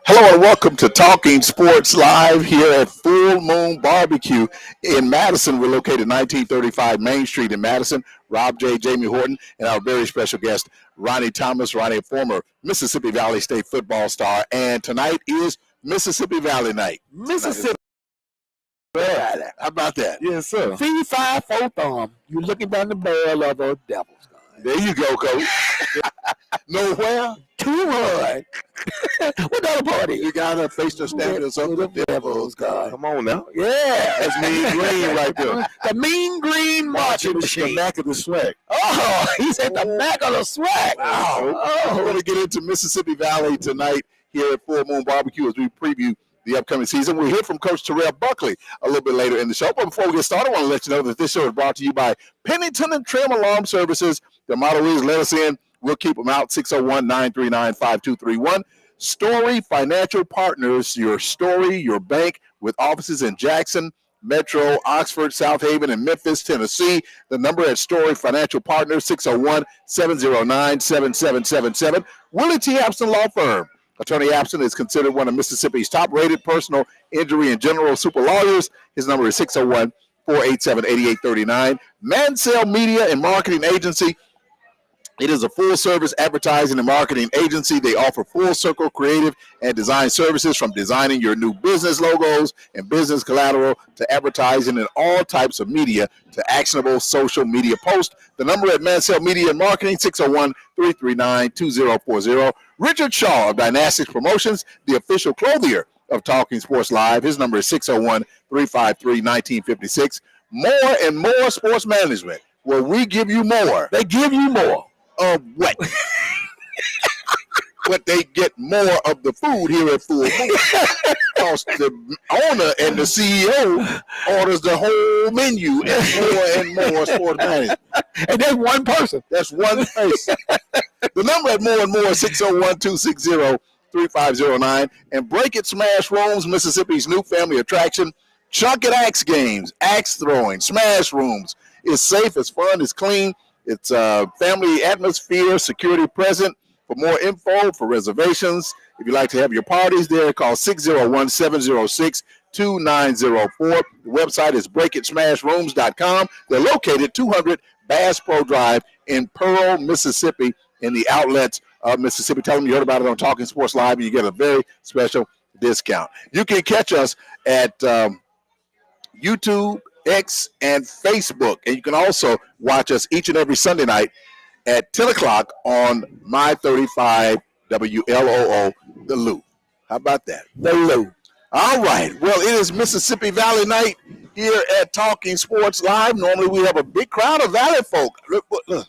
Hello and welcome to Talking Sports Live here at Full Moon Barbecue in Madison. We're located 1935 Main Street in Madison. Rob J. Jamie Horton, and our very special guest, Ronnie Thomas. Ronnie, a former Mississippi Valley State football star, and tonight is Mississippi Valley night. Mississippi. How about that? Yes, sir. Fee, fi, fo, thumb. You're looking down the barrel of a devil's gun. There you go, Coach. Nowhere? Too hard. What other party? You got to face the standards of the devil's gun. Come on now. Yeah, that's Mean Green right there. The Mean Green marching machine. The back of the swag. Oh, he said the back of the swag. We're going to get into Mississippi Valley tonight here at Full Moon Barbecue as we preview the upcoming season. We'll hear from Coach Terrell Buckley a little bit later in the show. But before we get started, I want to let you know that this show is brought to you by Pennington and Trim Alarm Services. The motto is, let us in, we'll keep them out, 601-939-5231. Story Financial Partners, your story, your bank, with offices in Jackson, Metro, Oxford, South Haven, and Memphis, Tennessee. The number at Story Financial Partners, 601-709-7777. Willie T. Hampson Law Firm. Attorney Hampson is considered one of Mississippi's top-rated personal injury and general super lawyers. His number is 601-487-8839. Mansell Media and Marketing Agency. It is a full-service advertising and marketing agency. They offer full-circle creative and design services, from designing your new business logos and business collateral to advertising in all types of media to actionable social media posts. The number at Mansell Media and Marketing, 601-339-2040. Richard Shaw of Dynastics Promotions, the official clothier of Talking Sports Live. His number is 601-353-1956. More and More Sports Management, where we give you more. They give you more. Of what? But they get more of the food here at Full Moon. Because the owner and the CEO orders the whole menu and more sports management. And that's one person. That's one person. The number at More and More is 601-260-3509. And Break It Smash Rooms, Mississippi's new family attraction. Chunk It Axe games, axe throwing, smash rooms. It's safe, it's fun, it's clean. It's family atmosphere, security present. For more info, for reservations, if you'd like to have your parties there, call 601-706-2904. The website is breakitsmashrooms.com. They're located 200 Bass Pro Drive in Pearl, Mississippi, in the outlets of Mississippi. Tell them you heard about it on Talking Sports Live, and you get a very special discount. You can catch us at YouTube, X, and Facebook. And you can also watch us each and every Sunday night at 10 o'clock on My 35 WLOO, The Lou. How about that? The Lou. All right. Well, it is Mississippi Valley night here at Talking Sports Live. Normally we have a big crowd of Valley folk. Look.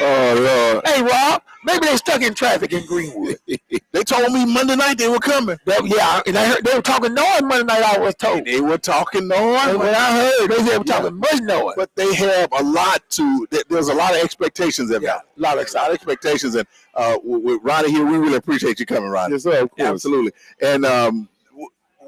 Oh, Lord. Hey, Rob, maybe they stuck in traffic in Greenwood. They told me Monday night they were coming. Yeah, and I heard they were talking noise Monday night, I was told. They were talking noise. And when I heard, they were talking much noise. But they have a lot there's a lot of expectations there. Yeah, a lot of expectations. And with Ronnie here, we really appreciate you coming, Ronnie. Yes, sir, of course. Absolutely. And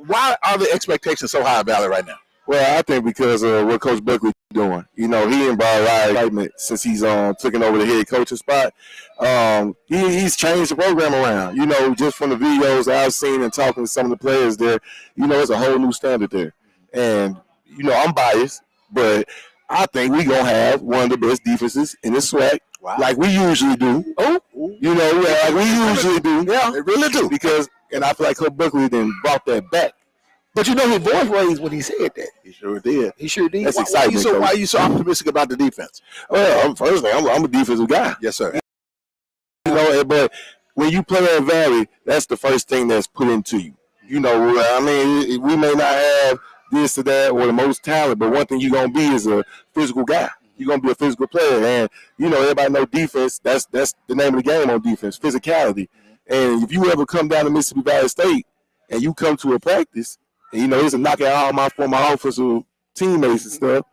why are the expectations so high at Valley right now? Well, I think because of what Coach Buckley doing. You know, he involved a lot of excitement since he's taking over the head coaching spot. He's changed the program around. You know, just from the videos I've seen and talking to some of the players there, you know, it's a whole new standard there. And, you know, I'm biased, but I think we're going to have one of the best defenses in the SWAC, like we usually do. Oh, you know, like we usually do. Yeah, they really do. And I feel like Coach Buckley then brought that back. But you know his voice raised when he said that. He sure did. He sure did. That's exciting. Why are you so optimistic about the defense? Well, I'm a defensive guy. Yes, sir. You know, but when you play at Valley, that's the first thing that's put into you. You know, I mean, we may not have this or that or the most talent, but one thing you're going to be is a physical guy. You're going to be a physical player. And, you know, everybody know defense. That's the name of the game on defense, physicality. And if you ever come down to Mississippi Valley State and you come to a practice, and, you know, it's a knockout all my former offensive teammates and stuff,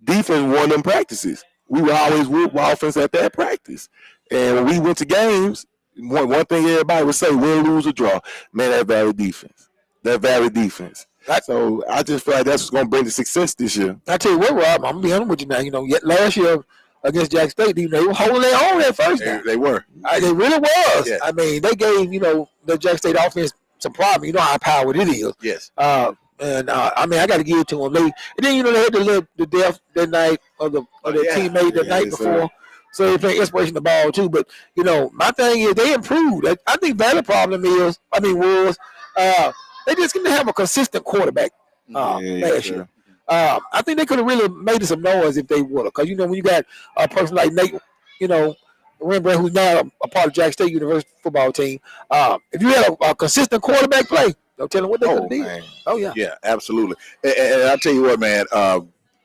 defense won them practices. We would always whoop offense at that practice. And when we went to games, one thing everybody would say, win, lose, or draw, man, that Valley defense. So I just feel like that's what's going to bring the success this year. I tell you what, Rob, I'm going to be honest with you now. You know, last year against Jack State, they were holding their own at first. They were. They really was. Yeah. I mean, they gave, you know, the Jack State offense some problem. You know how powered it is. Yes. I mean, I got to give it to them. And then, you know, they had the death that night of their teammate the night before. So they play inspirational ball too. But, you know, my thing is they improved. I think Valley problem was they just didn't have a consistent quarterback last year. I think they could have really made some noise if they would have. Because, you know, when you got a person like Nate, you know, Rembrandt, who's now a part of Jack State University football team, if you had a consistent quarterback play, don't tell them what they could have did. Oh, yeah. Yeah, absolutely. And I'll tell you what, man,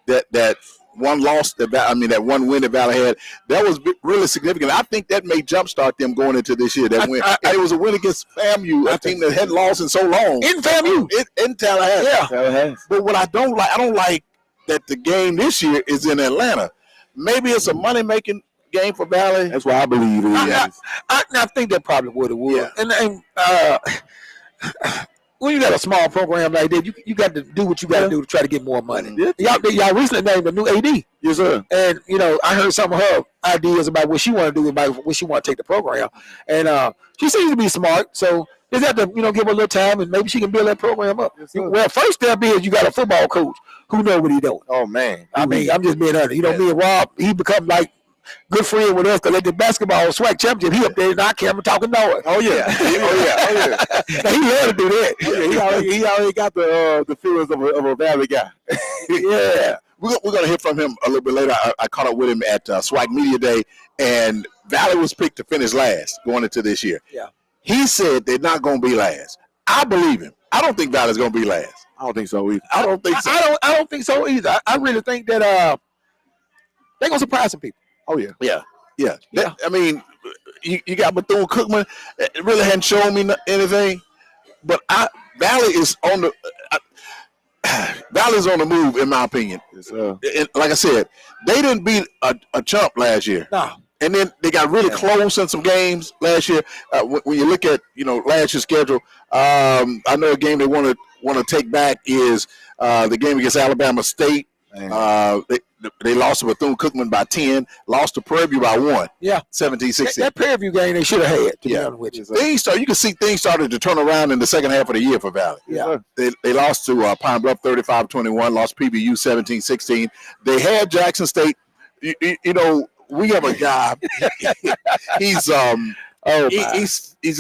that one loss, that one win that Valley had, that was really significant. I think that may jumpstart them going into this year. That win. It was a win against FAMU, a team that hadn't lost in so long. In FAMU. In Tallahassee. Yeah. Tallahassee. But what I don't like that the game this year is in Atlanta. Maybe it's a money-making game for Valley. That's what I believe it is. I think that probably would have. Yeah. And when you got a small program like that, you got to do what you got to do to try to get more money. Mm-hmm. Y'all recently named a new AD. Yes, sir. And, you know, I heard some of her ideas about what she want to do, about what she want to take the program. And she seems to be smart. So just have to, you know, give her a little time and maybe she can build that program up. Yes, well, first step is you got a football coach who know what he's doing. Oh, man. I mean, I'm just being honest. You know, me and Rob, he become like good friend with us because at the basketball SWAC championship, he up there in our camera talking noise. Oh, yeah. Now, he love to do that. He already got the feelings of a Valley guy. Yeah. We're going to hear from him a little bit later. I caught up with him at SWAC Media Day, and Valley was picked to finish last going into this year. Yeah. He said they're not going to be last. I believe him. I don't think Valley's going to be last. I don't think so either. I don't think so. I don't think so either. I really think that they're going to surprise some people. Oh, yeah. Yeah. I mean, you got Bethune-Cookman. It really hadn't shown me anything. But Valley is on the Valley's on the move, in my opinion. Yes, and like I said, they didn't beat a chump last year. No. And then they got really close in some games last year. When you look at, you know, last year's schedule, I know a game they want to take back is the game against Alabama State. They lost to Bethune-Cookman by 10, lost to Prairie View by 1. Yeah. 17-16. That Prairie View game they should have had, to be honest with you. You can see things started to turn around in the second half of the year for Valley. Yeah. They lost to Pine Bluff 35-21, lost PBU 17-16. They had Jackson State. You know, we have a guy. He's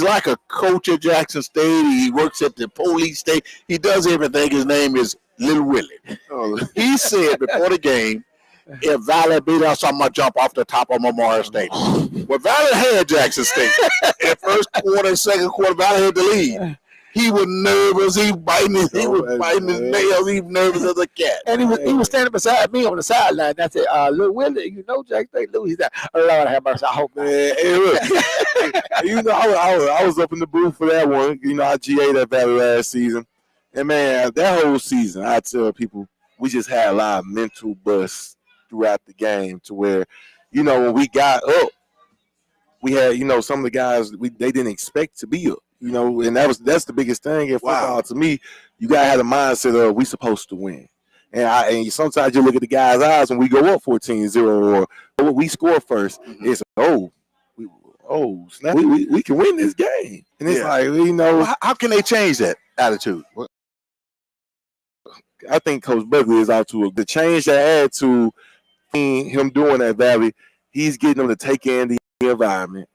like a coach at Jackson State. He works at the police state. He does everything. His name is Little Willie. He said before the game, if Valley beat us, I'm going to jump off the top of Memorial Stadium. Well, Valley had Jackson State. In first quarter, second quarter, Valley had the lead. He was nervous. He was biting his nails. He was nervous as a cat. And he was standing beside me on the sideline. I said, Little Willie, you know Jackson State? He said, Lord have mercy. I hope not. You know, I was up in the booth for that one. You know, I GA'd that Valley last season. And, man, that whole season, I tell people, we just had a lot of mental busts throughout the game to where, you know, when we got up, we had, you know, some of the guys they didn't expect to be up, you know, and that's the biggest thing in football. To me, you gotta have the mindset of we supposed to win. And sometimes you look at the guys' eyes when we go up 14-0 or we score first, it's snap, we can win this game. And it's like, you know, how can they change that attitude? I think Coach Buckley is out to the change that attitude. Him doing that, Valley, he's getting them to take in the environment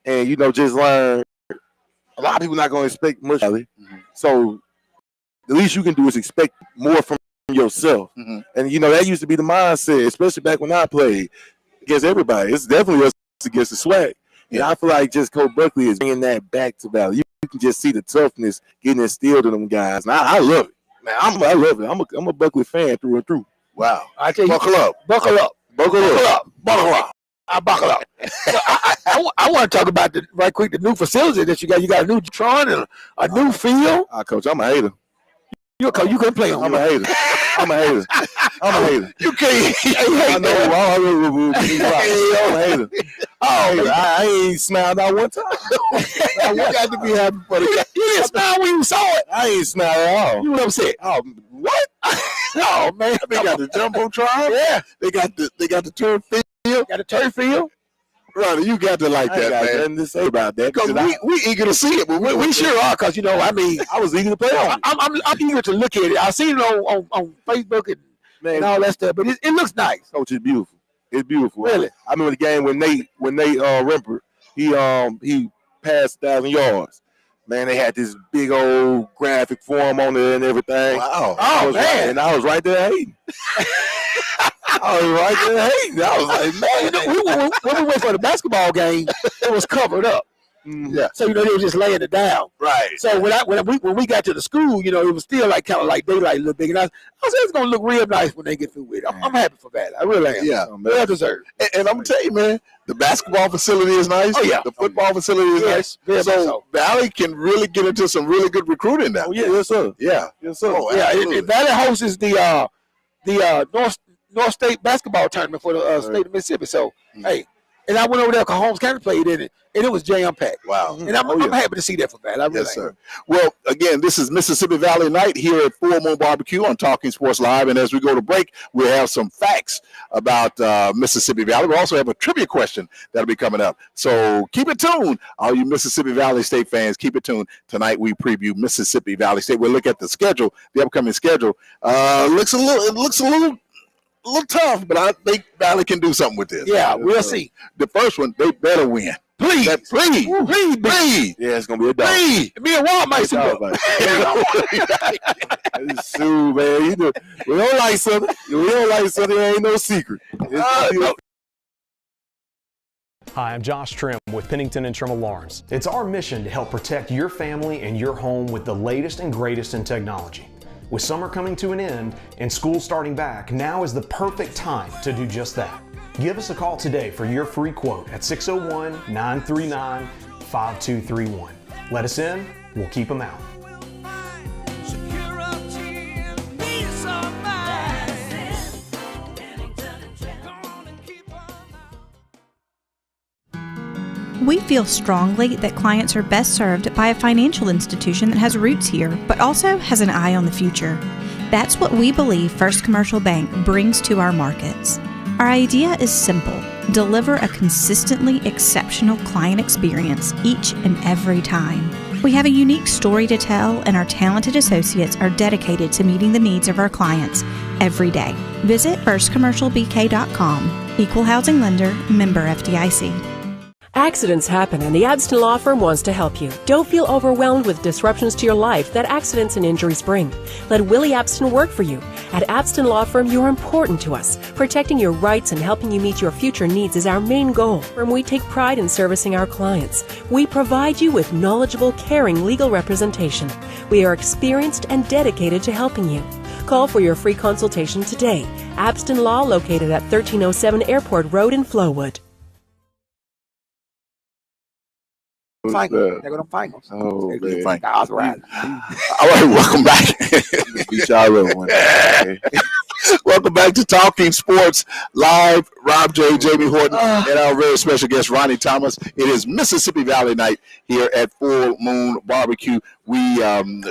and, you know, just learn. A lot of people not going to expect much, so the least you can do is expect more from yourself. And, you know, that used to be the mindset, especially back when I played against everybody. It's definitely us against the swag. And I feel like just Coach Buckley is bringing that back to Valley. You can just see the toughness getting instilled in them guys. And I love it. Man, I love it. I'm a Buckley fan through and through. Wow. I tell you, Buckle up. I buckle up. I want to talk about the new facility that you got. You got a new Tron and a new field. Coach, I'm a hater. You can play on. I'm a hater. You can't. I know. I'm a hater. I ain't smiled out one time. You got to be happy for the guy. You didn't smile when you saw it. I ain't smiled at all. You were upset. Oh, what? Oh man, they got the jumbotron. Yeah, they got the turf field. Got a turf field. Brother, you got to like that, man. Nothing to say about that because we eager to see it, but we sure are. Because, you know, I mean, I was eager to play on it. I'm eager to look at it. I seen it on Facebook and all that stuff, but it looks nice. Coach, it's beautiful. It's beautiful. Really? I remember the game when Nate Remper, he passed 1,000 yards. Man, they had this big old graphic for him on it and everything. Wow. Oh, man. And I was right there hating. I was like, man. You know, when we went for the basketball game, it was covered up. Yeah. So, you know, they were just laying it down. Right. So when we got to the school, you know, it was still like kind of like daylight a little big. And I said, it's going to look real nice when they get through with it. I'm happy for that. I really am. Yeah. Well deserved. And I'm going to tell you, man, the basketball facility is nice. Oh, yeah. The football facility is nice. Very so Valley can really get into some really good recruiting now. Oh, yeah. Yes, sir. Yeah. Yes, sir. Oh, yeah. And Valley hosts the North State basketball tournament for the state of Mississippi. So, hey. And I went over there because Holmes County played in it, and it was jam-packed. Wow. And I'm happy to see that for Valley. Yes, sir. Well, again, this is Mississippi Valley Night here at Full Moon Barbecue on Talking Sports Live. And as we go to break, we'll have some facts about Mississippi Valley. We'll also have a trivia question that'll be coming up. So keep it tuned. All you Mississippi Valley State fans, keep it tuned. Tonight we preview Mississippi Valley State. We'll look at the schedule, the upcoming schedule. It looks a little tough, but I think Valley can do something with this. Yeah, we'll see. The first one, they better win. Please. Please. Yeah, it's going to be a dog. Please. Me and Walt might see Sue, man. We don't like something. There ain't no secret. Hi, I'm Josh Trim with Pennington and Trim Alarms. It's our mission to help protect your family and your home with the latest and greatest in technology. With summer coming to an end and school starting back, now is the perfect time to do just that. Give us a call today for your free quote at 601-939-5231. Let us in, we'll keep them out. We feel strongly that clients are best served by a financial institution that has roots here, but also has an eye on the future. That's what we believe First Commercial Bank brings to our markets. Our idea is simple: deliver a consistently exceptional client experience each and every time. We have a unique story to tell, and our talented associates are dedicated to meeting the needs of our clients every day. Visit firstcommercialbk.com. Equal housing lender, member FDIC. Accidents happen, and the Abston Law Firm wants to help you. Don't feel overwhelmed with disruptions to your life that accidents and injuries bring. Let Willie Abston work for you. At Abston Law Firm, you're important to us. Protecting your rights and helping you meet your future needs is our main goal, and we take pride in servicing our clients. We provide you with knowledgeable, caring legal representation. We are experienced and dedicated to helping you. Call for your free consultation today. Abston Law, located at 1307 Airport Road in Flowood. There go them fingers. Oh, man. All right, welcome back. Beat y'all up one day. Welcome back to Talking Sports Live. Rob J, Jamie Horton, and our very special guest, Ronnie Thomas. It is Mississippi Valley night here at Full Moon Barbecue. We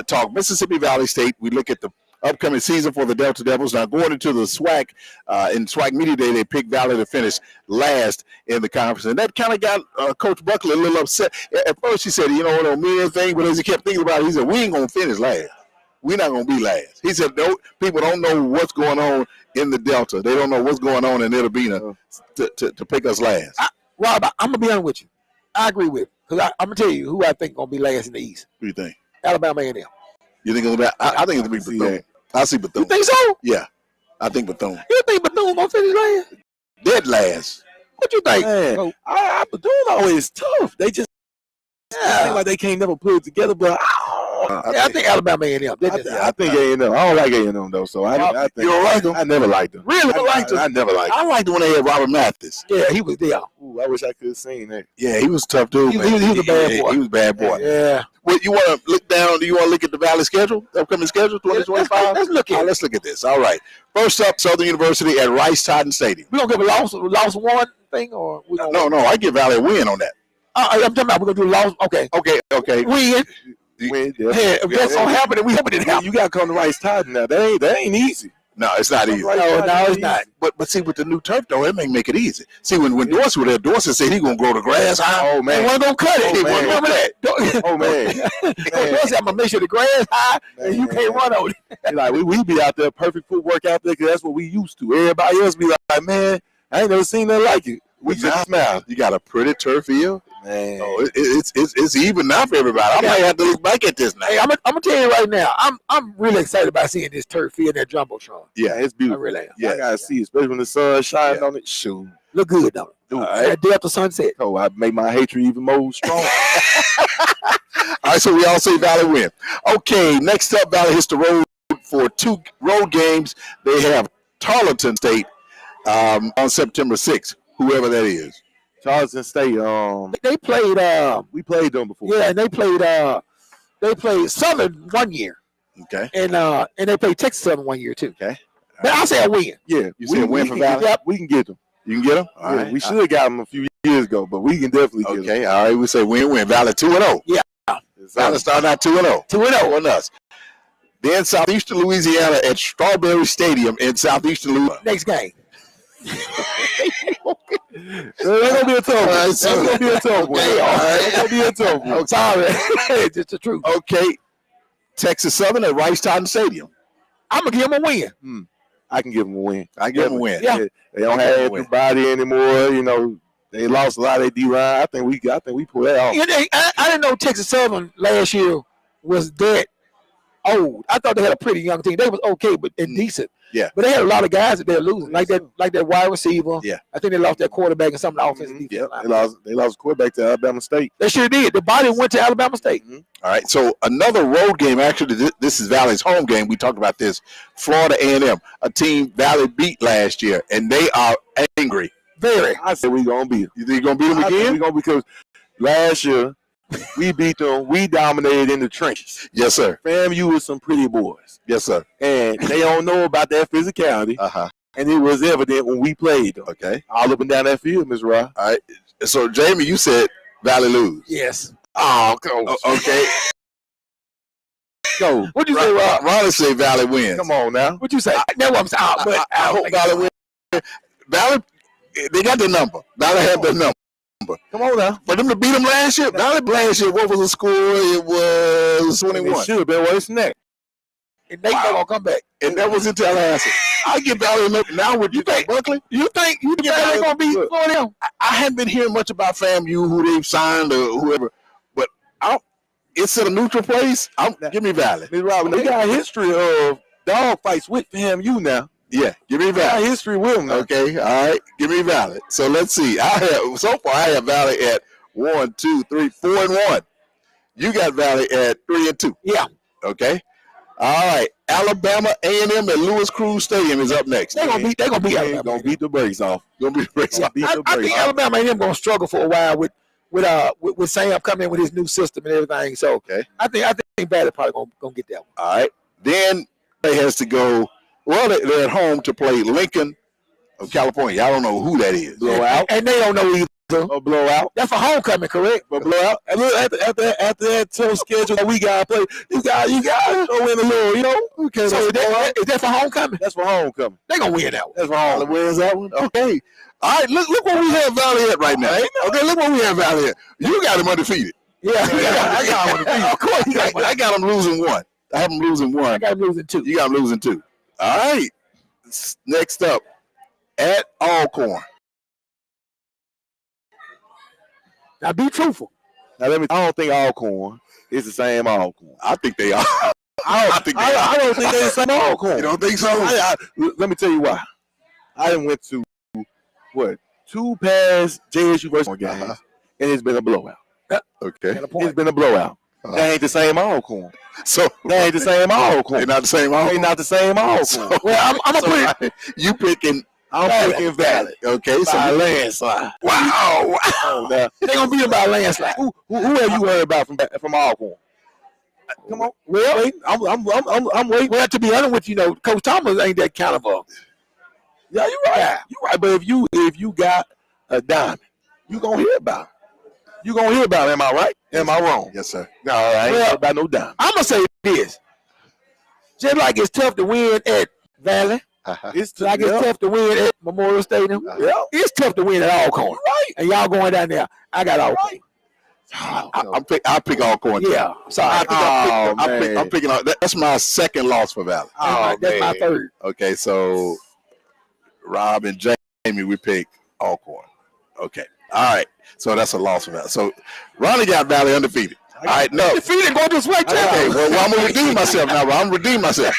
talk Mississippi Valley State. We look at the upcoming season for the Delta Devils. Now, going into the SWAC, in SWAC Media Day, they picked Valley to finish last in the conference. And that kind of got Coach Buckley a little upset. At first, he said, it don't mean anything. But as he kept thinking about it, he said, we ain't going to finish last. We're not going to be last. He said, no, people don't know what's going on in the Delta. They don't know what's going on in Itabena to pick us last. Rob, I'm going to be honest with you. I agree with you. Because I'm going to tell you who I think is going to be last in the East. What do you think? Alabama A&M. You think it'll be? I think it'll be Bethune. I see Bethune. You think so? Yeah, I think Bethune. You think Bethune going to finish last? Dead last. What you think? Man, Bethune always tough. They just seem like they can't never put it together. But I think Alabama A&M. I think A&M. I don't like A&M though. So I think you don't like them? I never liked them. Really? I never liked them. I liked when they had Robert Mathis. Yeah, he was there. Ooh, I wish I could have seen that. Yeah, he was a tough dude. He was a bad boy. He was a bad boy. Yeah. Well, you want to look down? Do you want to look at the Valley schedule, the upcoming schedule, 2025? Let's look at it. Let's look at this. All right. First up, Southern University at Rice-Titan Stadium. We gonna give a lost one thing, or we gonna No. I give Valley a win on that. I'm talking about we're gonna do lost. Okay. Win. Win, Yeah, if that's gonna happen, then we hope it didn't happen. You got to come to Rice-Titan now. That ain't easy. No, it's not easy. No, it's not. But see, with the new turf, though, it may make it easy. See, when Dorsey was there, Dorsey said he going to grow the grass high. Oh, man. They weren't going to cut it. Remember that. Oh, man. Dorsey, I'm going to make sure the grass high and you can't run on it. Like, we be out there, perfect footwork out there, because that's what we used to. Everybody else be like, man, I ain't never seen nothing like it. We just smile. You got a pretty turf field. Man. Oh, it's even now for everybody. I might have to look back at this now. Hey, I'm gonna tell you right now, I'm really excited about seeing this turf field and that jumbotron. Yeah, it's beautiful. I really am. Yeah, I gotta see it, especially when the sun shines on it. Shoot. Look good, don't it? Dude, That Delta sunset. oh, I make my hatred even more strong. All right, so we all say Valley win. Okay, next up, Valley hits the road for 2 road games. They have Tarleton State on September 6th, whoever that is. Charleston State, They played we played them before. yeah, and they played Southern one year. Okay. And they played Texas Southern one year too. Okay. But I say a win. Yeah, You said win for Valley? Yep, we can get them. You can get them? All Yeah, right. we should have got them a few years ago, but we can definitely get them. Okay, all right. We say win. Valley 2-0. Yeah. Valley starting out 2-0. 2-0 on us. Then Southeastern Louisiana at Strawberry Stadium in Southeastern Louisiana. next game. That's gonna be a tough one. That's gonna be a tough one. Okay, all right. That's gonna be a tough one. Sorry. It's just the truth. Okay. Texas Southern at Rice-Titan Stadium. I'm gonna give them a win. I can give them a win. I give them a win. Yeah. They don't have the body anymore. You know, they lost a lot of their D-line. I think we pull that off. I didn't know Texas Southern last year was that old. I thought they had a pretty young team. They was okay, but they're decent. Yeah. But they had a lot of guys that they're losing, like that wide receiver. Yeah. I think they lost their quarterback and some of the offensive Yeah, defense line. they lost quarterback to Alabama State. They sure did. The body went to Alabama State. All right. So another road game. Actually, this is Valley's home game. We talked about this. Florida A&M, a team Valley beat last year, and they are angry. Very. I said we gonna beat them. You think you're going to beat them I think again? we gonna, because last year we beat them. We dominated in the trenches. Yes, sir. FAMU was some pretty boys, Yes, sir. and they don't know about that physicality. Uh-huh. And it was evident when we played them. Okay. All up and down that field, Ms. Ra. All right. So, Jamie, you said Valley lose. Yes. Oh, okay. Go. What you say, Rob? Ronnie say Valley wins. Come on now. What you say? That's what I'm saying. But I hope Valley wins. Valley, they got the number. Valley have the number. Come on now. For them to beat them last year, Valley last year, what was the score? It was 21. It should have been worse than that. and they not gonna come back. And that was in Tallahassee. I get Valley enough now. Would you think, Buckley? You think they're gonna be for them? I haven't been hearing much about FAMU, who they've signed or whoever, but it's at a neutral place. Give me Valley. Ms. Robin, they got a history of dog fights with FAMU now. Yeah, give me They got a Valley. history with them now. Okay, all right, give me Valley. So let's see. I have Valley at 1, 2, 3, 4, and 1. You got Valley at 3 and 2. Yeah, Okay. All right. Alabama A&M at Lewis Cruz Stadium is up next. they gonna beat Alabama. Gonna beat the brakes off. Gonna be race. I think Alabama and them gonna struggle for a while with Sam coming in with his new system and everything. So Okay. I think Valley probably gonna get that one. All right. Then they has to go. Well, they're at home to play Lincoln of California. I don't know who that is. Blowout. And they don't know either. A blowout. That's for homecoming, correct? But blowout. And look, after that tough schedule that we gotta play, you got to throw in a little, Okay, So is that for homecoming? that's for homecoming. They gonna win that one. That's for Valley homecoming. wins that one. Okay. All right. Look what we have Valley at right now. Okay. Look what we have Valley at. You got him undefeated. Yeah, I got him undefeated. Of course, I got him losing 1. I have him losing 1. I got him losing 2. You got him losing 2. All right. Next up, at Alcorn. Now be truthful. Now I don't think Alcorn is the same Alcorn. I think they are. I don't think they're the same Alcorn. You don't think so? Let me tell you why. I done went to 2 past JSU versus games, and it's been a blowout. Okay. It's been a blowout. That ain't the same Alcorn. So That ain't the same Alcorn. they're not the same. They not the same Alcorn. Well, I'm gonna put it. You picking? I'm picking Valley. Okay. So By a landslide. wow. Oh, now, They gonna beat them by a landslide. who have you heard about from Alcorn? Come on. Well, Wait, I'm waiting. well, to be honest with you, Coach Thomas ain't that kind of a. Yeah, you're right. You're right. But if you got a diamond, you gonna hear about it. You gonna hear about it. Am I right? Am I wrong? Yes, sir. No, I ain't Well, heard about no diamond. I'm gonna say this. Just like it's tough to win at Valley, It's like it's tough to win at Memorial Stadium. Yeah. It's tough to win at Alcorn. Right. And y'all going down there. I got Alcorn. I pick Alcorn. Yeah. Sorry. I'm picking. That's my second loss for Valley. That's my third. Okay, so Rob and Jamie, we pick Alcorn. Okay. All right. So that's a loss for Valley. So Ronnie got Valley undefeated. All right, no. Defeated, go this way, Okay, well, I'm gonna redeem myself now. I'm gonna redeem myself.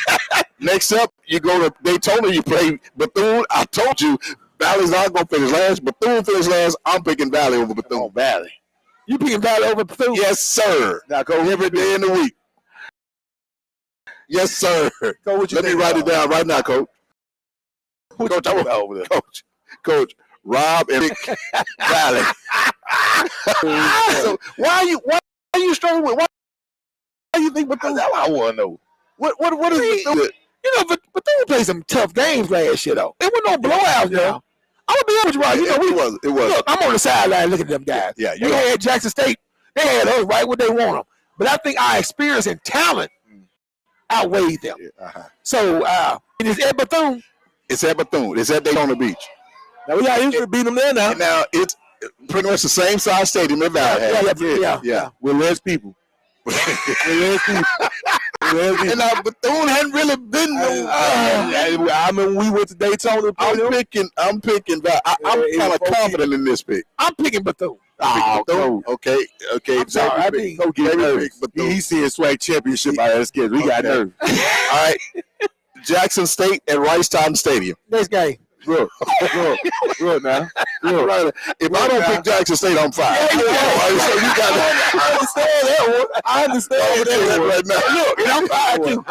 Next up, you go to Daytona. You play Bethune. I told you Valley's not gonna finish last. Bethune finished last. I'm picking Valley over Bethune. Valley. You picking Valley over Bethune? Yes, sir. Now, Coach, Every day in the week. Yes, sir. what you Let me think write it about down right now, Coach. Coach, I'm over there. Coach. Rob and Rick Valley. So why are you struggling with? Why do you think Bethune? That's what I want to know. What is Bethune? But Bethune played some tough games last year, though. It was no blowouts, now. I'm gonna be honest with you, Rob. It was. Look, I'm on the sideline looking at them guys. Yeah, They had Jackson State. They had us right where they want them. But I think our experience and talent outweighed them. So, it is at Bethune. It's at Bethune. It's at Daytona Beach. Now, we got history beat them there now. Now it's pretty much the same size stadium that Valley had. Yeah. With less people. And now Bethune hadn't really been. I mean, we went to Daytona. I'm picking Valley. I'm kind of confident in this pick. I'm picking Bethune. Bethune. Okay. I'm sorry, I think Don't get nervous. Bethune. He's seeing swag championship out of his kids. We got nerves. All right. Jackson State and Rice-Town Stadium. Next game. Look now. If I don't pick Jackson State, I'm fine. I understand that one. Right now. Look, I'm fine too.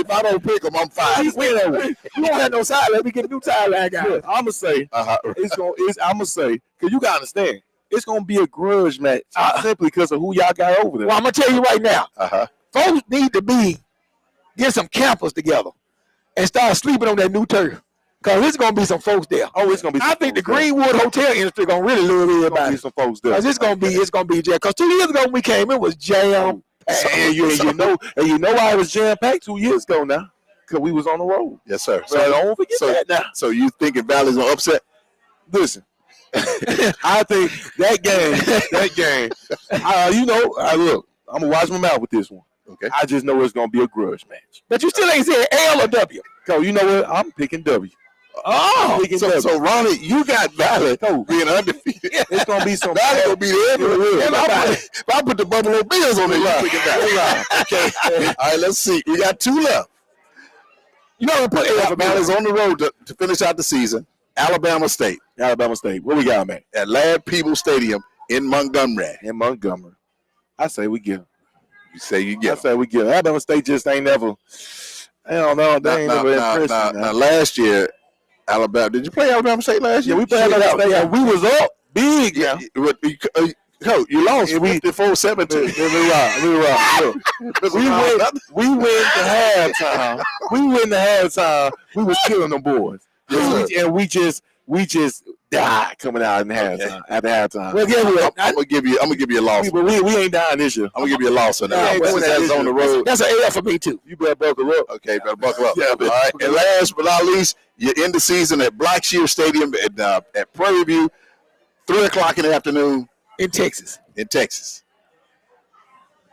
If I don't pick them, I'm fine. You won't have no side. Let me get a new sideline guy. Look, I'm gonna say I'm gonna say because you gotta understand it's gonna be a grudge match simply because of who y'all got over there. Well, I'm gonna tell you right now. Folks need to get some campers together and start sleeping on that new turf. Cause there's gonna be some folks there. Oh, it's gonna be. I think the Greenwood Hotel industry gonna really love everybody. Some folks there. Cause it's gonna be just. Cause 2 years ago when we came, it was jam And you know why it was jam packed 2 years ago now, because we was on the road. Yes, sir. So don't forget that now. So you thinking Valley's gonna upset? Listen, I think that game. Look, I'm gonna watch my mouth with this one. Okay. I just know it's gonna be a grudge match. But you still ain't said L or W. So you know what? I'm picking W. Oh, So Ronnie, you got Valley being undefeated. It's gonna be some. Valley gonna be there everywhere. If I put the Buffalo Bills on there, you picking Valley. Okay. All right, let's see. We got 2 left. You know, Valley's on the road to finish out the season. Alabama State. What we got, man? At Ladd Peebles Stadium in Montgomery. I say we get. You say you get. I say we get. Alabama State just ain't never. I don't know. They ain't never impressed me. Now, last year, Alabama. Did you play Alabama State last year? Yeah, we played Alabama State. Yeah, we was up big. Yeah. Coach, you lost 54-17. We went to halftime. We was killing them boys. And we just died coming out in halftime. At halftime. well, guess what? I'm gonna give you a loss. But we ain't dying this year. I'm gonna give you a loss on that. That's on the road. That's an L for me too. You better buckle up. Okay, better buckle up. Yeah, all right. And last but not least, you end the season at Blackshear Stadium at Prairie View, 3:00 in the afternoon In Texas.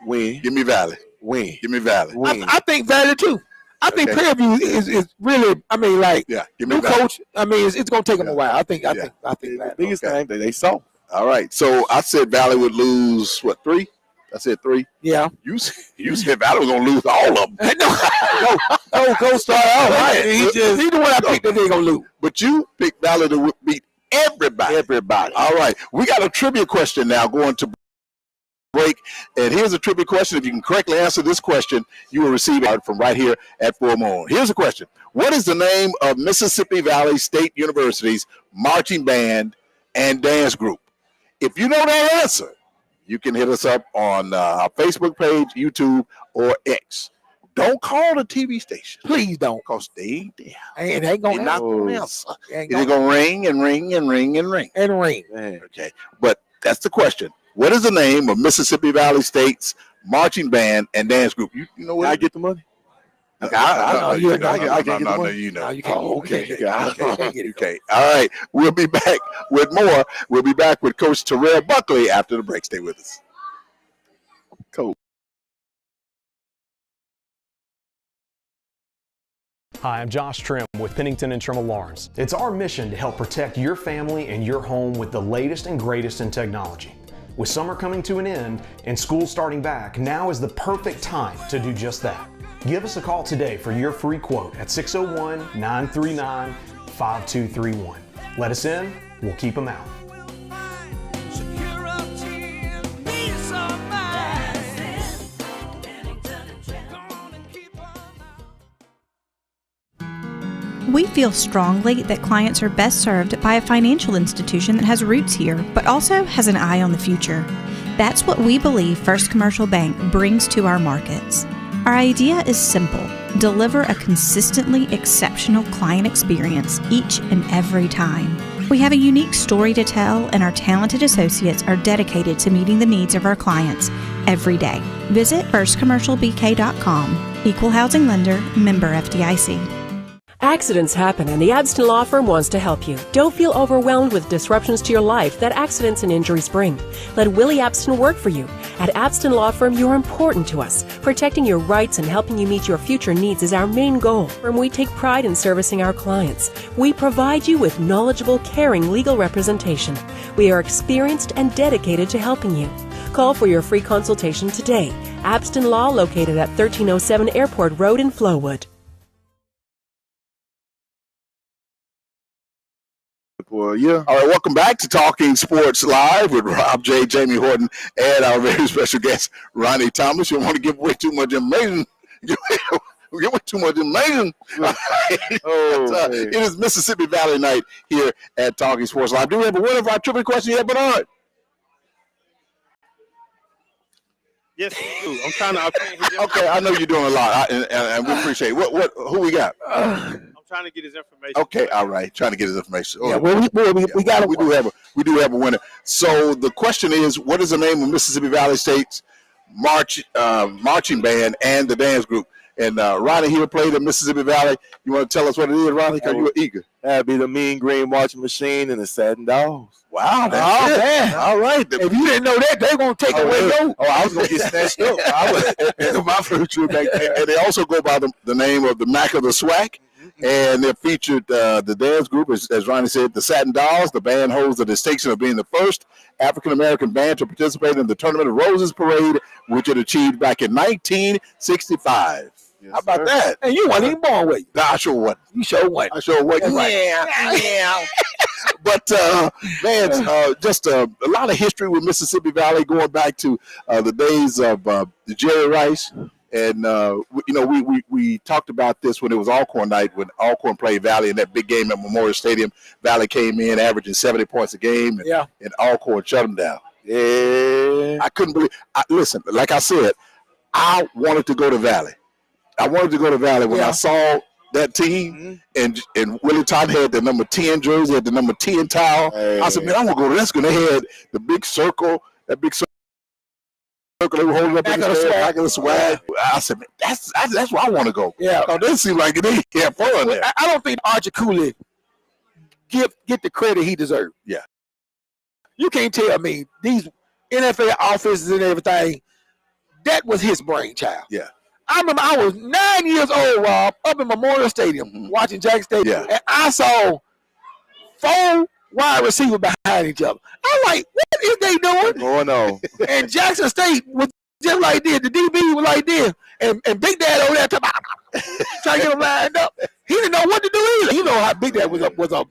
Win. Give me Valley. Win. Give me Valley. I think Valley too. I think Prairie View is really. I mean, like give me new Valley. coach. I mean, it's going to take them a while. I think. The biggest thing that they saw. All right. So I said Valley would lose 3? I said 3. Yeah. You said Valley was gonna lose all of them. Go start out right. He's the one I picked that they gonna lose. But you picked Valley to beat everybody. All right. We got a trivia question now going to break. And here's a trivia question. If you can correctly answer this question, you will receive it from right here at Full Moon. Here's a question. What is the name of Mississippi Valley State University's marching band and dance group? If you know that answer, you can hit us up on our Facebook page, YouTube, or X. Don't call the TV station. Please don't. Because they ain't there. And they ain't They're gonna not going to answer. answer. They're going to ring and ring and ring and ring. And ring. Okay. But that's the question. What is the name of Mississippi Valley State's marching band and dance group? You know what? I get the money. No, you know. No, you can't. Oh, okay. Okay. All right. We'll be back with more. We'll be back with Coach Terrell Buckley after the break. Stay with us. Coach. Hi, I'm Josh Trim with Pennington and Trim Alarms. It's our mission to help protect your family and your home with the latest and greatest in technology. With summer coming to an end and school starting back, now is the perfect time to do just that. Give us a call today for your free quote at 601-939-5231. Let us in, we'll keep them out. We feel strongly that clients are best served by a financial institution that has roots here, but also has an eye on the future. That's what we believe First Commercial Bank brings to our markets. Our idea is simple: deliver a consistently exceptional client experience each and every time. We have a unique story to tell, and our talented associates are dedicated to meeting the needs of our clients every day. Visit firstcommercialbk.com. Equal housing lender, member FDIC. Accidents happen, and the Adston Law Firm wants to help you. Don't feel overwhelmed with disruptions to your life that accidents and injuries bring. Let Willie Abston work for you. At Abston Law Firm, you're important to us. Protecting your rights and helping you meet your future needs is our main goal. And we take pride in servicing our clients. We provide you with knowledgeable, caring legal representation. We are experienced and dedicated to helping you. Call for your free consultation today. Abston Law, located at 1307 Airport Road in Flowood. Well, yeah. All right, welcome back to Talking Sports Live with Rob J., Jamie Horton, and our very special guest, Ronnie Thomas. You don't want to give away too much information. Give away too much information. It is Mississippi Valley night here at Talking Sports Live. Do we have a winner of our trivia question yet, Bernard? Yes, we do. I'm trying to. Okay, I know you're doing a lot, and we appreciate it. Who we got? I'm trying to get his information. Okay, all right. Trying to get his information. Yeah, we got it. We do have a winner. So the question is, what is the name of Mississippi Valley State's marching band and the dance group. And Ronnie here played in Mississippi Valley. You want to tell us what it is, Ronnie? Because you were eager. That'd be the Mean Green Marching Machine and the Satin Dolls. Wow, that's it. Man. All right. If you didn't know that, they're going to take away your. Oh, I was going to get snatched up. I was my first trip back there. And they also go by the name of the Mac of the Swack. And they're featured, the dance group, as Ronnie said, the Satin Dolls. The band holds the distinction of being the first African-American band to participate in the Tournament of Roses Parade, which it achieved back in 1965. Yes, How about that? And you weren't even born with you. Nah, I sure wasn't. You sure wasn't. I sure wasn't. Yeah. But, man, just a lot of history with Mississippi Valley going back to the days of the Jerry Rice. And, we talked about this when it was Alcorn night, when Alcorn played Valley in that big game at Memorial Stadium. Valley came in averaging 70 points a game, and Alcorn shut them down. Yeah. I couldn't believe listen, like I said, I wanted to go to Valley. I wanted to go to Valley when I saw that team, and Willie Todd had the number 10 jersey, had the number 10 towel. Hey. I said, man, I want to go to that school. They had the big circle, that big circle they were holding up in the back of the swag. I said, man, that's where I want to go. Yeah. Oh, they seem like they had fun there. I don't think Archie Cooley get the credit he deserved. Yeah. You can't tell me these NFL offenses and everything, that was his brainchild. Yeah. I remember I was 9 years old, Rob, up in Memorial Stadium watching Jackson State, and I saw 4 wide receivers behind each other. I'm like, what is they doing? Going on. And Jackson State was just like this. The DB was like this. And Big Dad over there trying to get him lined up. He didn't know what to do either. You know how Big Dad was a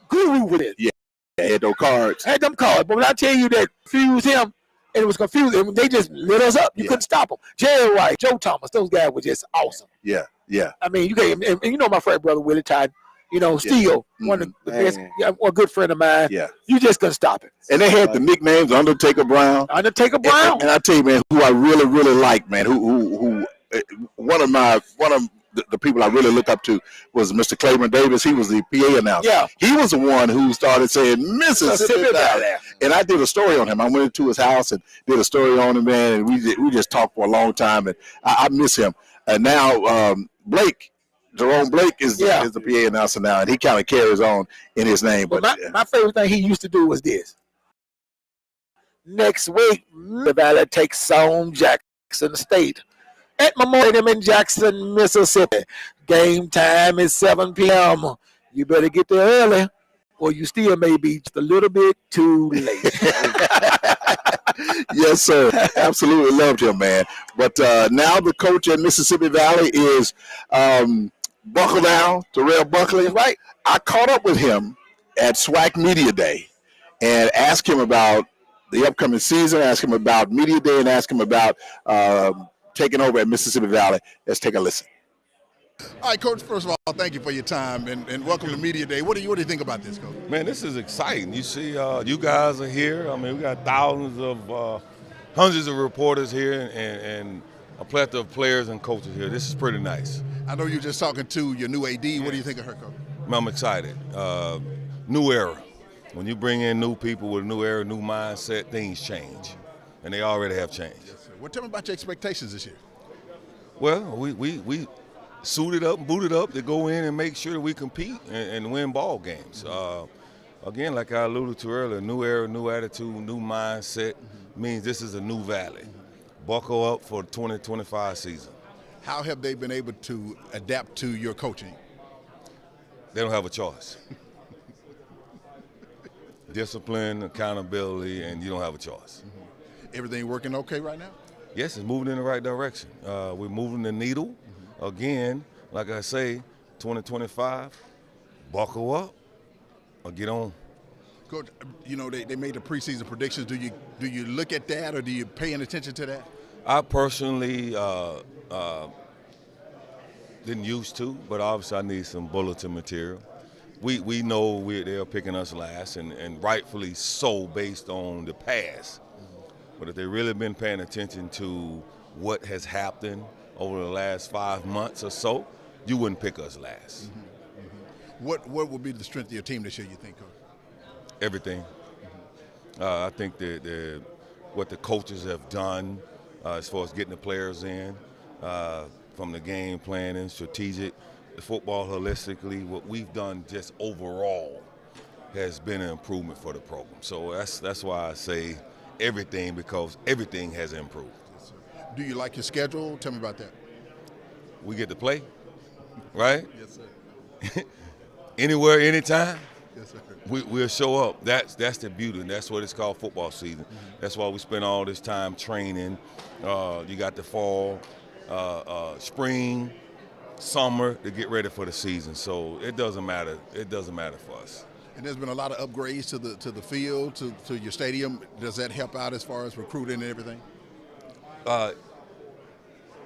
guru with it. Yeah. They had those cards. Had them cards. But when I tell you that confused him, and it was confusing, they just lit us up. You couldn't stop them. Jerry White, Joe Thomas, those guys were just awesome. Yeah, yeah. I mean, you can't, and you know my friend brother Willie Todd, still one of the best, a good friend of mine. Yeah. You just couldn't stop it. And they had the nicknames Undertaker Brown. Undertaker Brown. And I tell you, man, who I really, really like, man, who one of the people I really look up to was Mr. Claiborne Davis. He was the PA announcer. Yeah. He was the one who started saying Mississippi Valley. And I did a story on him. I went into his house and did a story on him, man, and we just talked for a long time, and I miss him. And now Jerome Blake is the PA announcer now, and he kind of carries on in his name. But my favorite thing he used to do was this. Next week, the Valley takes on Jackson State at Memorial in Jackson, Mississippi. Game time is 7 p.m. You better get there early, or you still may be just a little bit too late. Yes, sir. Absolutely loved him, man. But now the coach at Mississippi Valley is Buckle Down, Terrell Buckley. Right. I caught up with him at SWAC Media Day and asked him about the upcoming season, asked him about Media Day, and asked him about taking over at Mississippi Valley. Let's take a listen. All right, Coach, first of all, thank you for your time and welcome to Media Day. What do you think about this, Coach? Man, this is exciting. You see, you guys are here. I mean, we got thousands of, hundreds of reporters here and a plethora of players and coaches here. This is pretty nice. I know you're just talking to your new AD. What do you think of her, Coach? I'm excited. New era. When you bring in new people with a new era, new mindset, things change. And they already have changed. Yes, sir. Well, tell me about your expectations this year. Well, we suited up and booted up to go in and make sure that we compete and win ball games. Again, like I alluded to earlier, new era, new attitude, new mindset means this is a new Valley. Buckle up for the 2025 season. How have they been able to adapt to your coaching? They don't have a choice. Discipline, accountability, and you don't have a choice. Everything working okay right now? Yes, it's moving in the right direction. We're moving the needle. Again, like I say, 2025, buckle up or get on. Coach, you know, they made the preseason predictions. Do you look at that, or do you pay any attention to that? I personally didn't used to, but obviously I need some bulletin material. We know they're picking us last, and rightfully so based on the past. But if they've really been paying attention to what has happened over the last 5 months or so, you wouldn't pick us last. What would be the strength of your team this year, you think, Coach? Everything. I think what the coaches have done, as far as getting the players in, from the game planning, strategic, the football holistically. What we've done just overall has been an improvement for the program. So that's why I say everything, because everything has improved. Do you like your schedule? Tell me about that. We get to play, right? Yes, sir. Anywhere, anytime. Yes, sir. We'll show up. That's the beauty, and that's what it's called, football season. That's why we spend all this time training. You got the fall, spring, summer to get ready for the season. So it doesn't matter. It doesn't matter for us. And there's been a lot of upgrades to the field, to your stadium. Does that help out as far as recruiting and everything?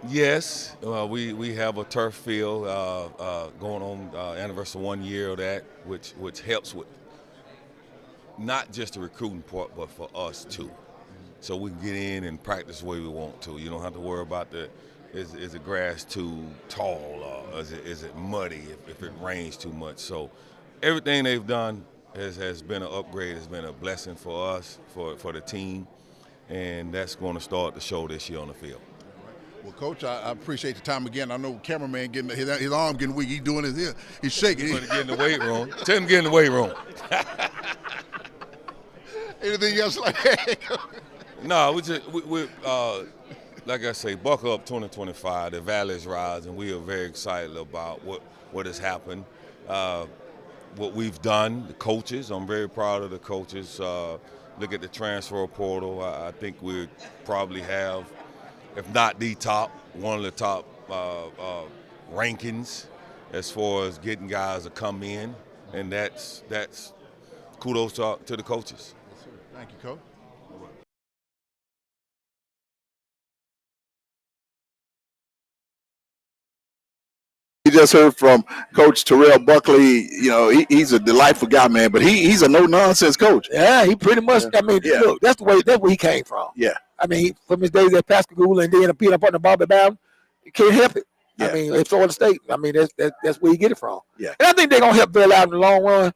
Yes, we have a turf field going on anniversary 1 year of that, which helps with not just the recruiting part, but for us too. So we can get in and practice the way we want to. You don't have to worry about is the grass too tall, or is it muddy if it rains too much. So everything they've done has been an upgrade, has been a blessing for us, for the team, and that's going to start to show this year on the field. Well, Coach, I appreciate the time again. I know cameraman getting his arm getting weak. He's doing he's shaking. He's going to get in the weight room. Tell him to get in the weight room. Anything else like that? No, we like I say, buckle up 2025. The Valley is rising. We are very excited about what has happened, what we've done. The coaches, I'm very proud of the coaches. Look at the transfer portal. I think we probably have, if not the top, one of the top rankings as far as getting guys to come in, and that's kudos to the coaches. Yes, sir. Thank you, Coach. You just heard from Coach Terrell Buckley. You know, he's a delightful guy, man, but he's a no-nonsense coach. Yeah, he pretty much, I mean, look, that's where he came from. Yeah. I mean, from his days at Pascagoula and then being up on the Bobby Bowden, you can't help it. Yeah. I mean, at Florida State, I mean, that's where you get it from. Yeah. And I think they're going to help Bill out in the long run.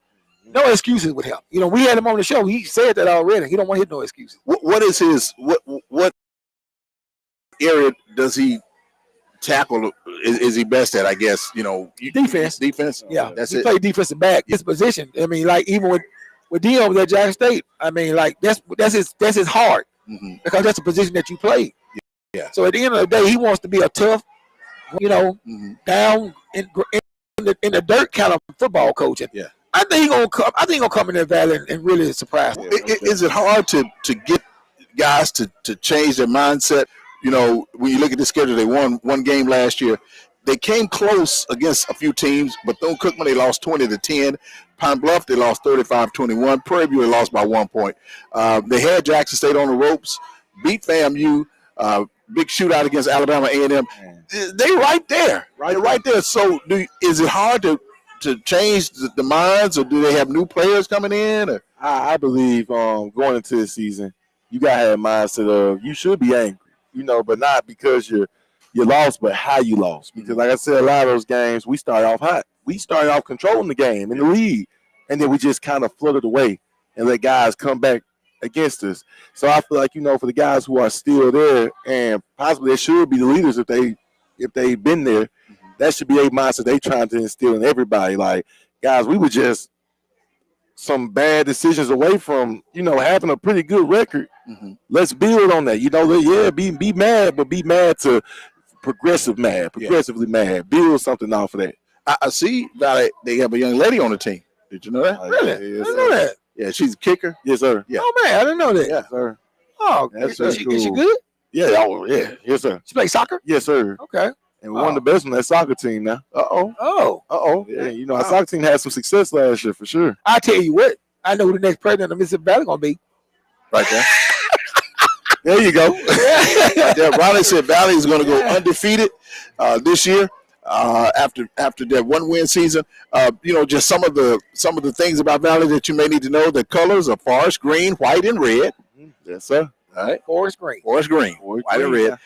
No excuses with him. You know, we had him on the show. He said that already. He don't want to hit no excuses. What is his, what area does he tackle is he best at, I guess? You know, Defense. Yeah, that's he it. played defensive back. His position. I mean, like even with Dion was at Jackson State. I mean, like that's his heart, because that's the position that you played. Yeah. So at the end of the day, he wants to be a tough, you know, down in the dirt kind of football coach. And yeah. I think he's gonna come in that Valley and really surprise them. Is it hard to get guys to change their mindset? You know, when you look at the schedule, they won one game last year. They came close against a few teams, but Bethune-Cookman, they lost 20-10. Pine Bluff, they lost 35-21. Prairie View, they lost by 1 point. They had Jackson State on the ropes, beat FAMU, big shootout against Alabama A&M. They right there. They're right there. So is it hard to change the minds, or do they have new players coming in? Or? I believe going into the season, you got to have a mindset of you should be angry. You know, but not because you lost, but how you lost. Because like I said, a lot of those games, we started off hot. We started off controlling the game in the lead, and then we just kind of fluttered away and let guys come back against us. So I feel like, you know, for the guys who are still there, and possibly they should be the leaders if they've been there, that should be a mindset they trying to instill in everybody. Like, guys, we were just some bad decisions away from, you know, having a pretty good record. Let's build on that. You know, be mad, but be mad to progressively mad. Build something off of that. I see that they have a young lady on the team. Did you know that? Really? Yes, I didn't know that. Yeah, she's a kicker. Yes, sir. Yeah. Oh man, I didn't know that. Yes, sir. Oh, That's is she cool. good? Yeah, yeah. Yes, sir. She play soccer? Yes, sir. Okay. And we won the best on that soccer team now. Oh. Yeah, you know, our soccer team had some success last year for sure. I tell you what, I know who the next president of Mississippi Valley gonna be. Right there. There you go. Yeah, Ronnie said Valley is going to go undefeated this year after that 1-win season. You know, just some of the things about Valley that you may need to know. The colors are forest green, white, and red. Yes, sir. All right. Forest green. Forest green, white and red.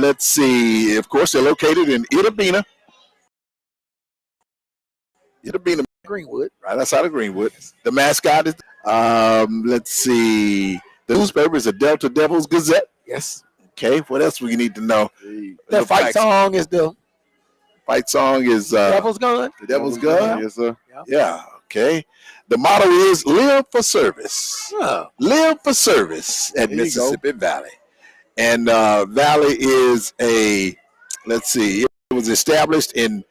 Let's see. Of course, they're located in Itabena. Greenwood. Right outside of Greenwood. The mascot is, let's see. The newspaper is the Delta Devils Gazette. Yes. Okay, what else we need to know? The fight song is the Devil's Gun. The Devil's Gun. Yes, sir. Yeah. Okay. The motto is live for service. Live for service at Mississippi Valley. And Valley is let's see, it was established in